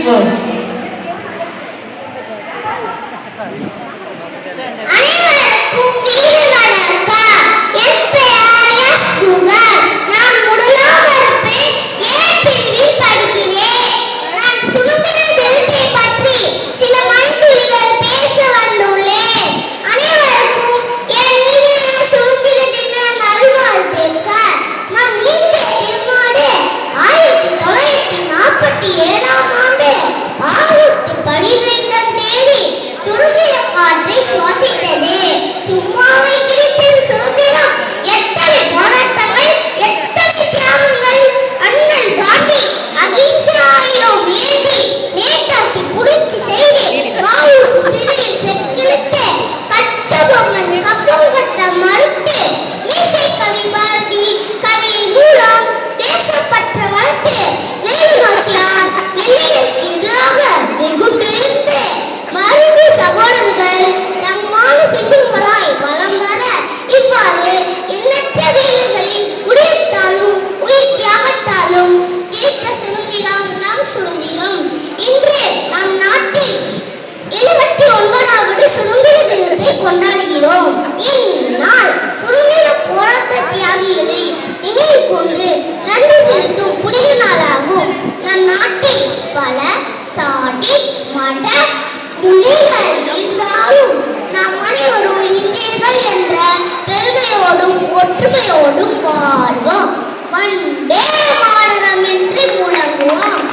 words. அனைவருக்கும் வீர வணக்கம். என் பெயர் எஸ். குகன். நான் முதலாம் வகுப்பு ஏ பிரிவில் படிக்கிறேன். நான் சுதந்திர தினத்தை பற்றி சில மணித்துளிகள் பேச வந்துள்ளேன். அனைவருக்கும் என் இனிய சுதந்திர தின நல்வாழ்த்துக்கள். நம் இந்திய திருநாடு 1947ஆம் ஆண்டு ஆகஸ்ட் 12ஆம் தேதி சுதந்திர காற்றை சுவாசித்தது. சும்மாவே கிடைத்த சுதந்திரம் எத்தனை போராட்டங்கள், எத்தனை தியாகங்கள்! அண்ணல் காந்தி அகிம்சை ஆயுதம் ஏந்தி நேதாஜி புரட்சி செய்து வ.உ.சி. சிறையில் செக்கிழுத்து கட்டபொம்மன் கப்பம் கட்ட மறுத்து மீசை கவி பாரதி கவியின் மூலம் தேசப்பற்ற வளர்த்து வேலு நாச்சியார் வெள்ளையருக்கு எதிராக வெகுண்டெழுந்து மருது சகோதரர்கள் நம்மான சிங்கங்களாய் வலம் வர இவ்வாறு எண்ணற்ற வீரர்களின் உடையத்தாலும் உயிர் தியாகத்தாலும் கிடைத்த சுதந்திரம் நம் சுதந்திரம். இன்று நம் நாட்டில் 79வது சுதந்திர தினத்தை கொண்டாடுகிறோம். இந்நாள் சுதந்திர போராட்ட தியாகிகளை நினைவு கொண்டு நன்றி செலுத்தும் புனித நாளாகும். நம் நாட்டில் பல சாதி மத மொழிகள் இருந்தாலும் நாம் அனைவரும் இந்தியர்கள் என்ற பெருமையோடும் ஒற்றுமையோடும் வாழ்வோம். வந்தே மாதரம் என்று முழங்குவோம்.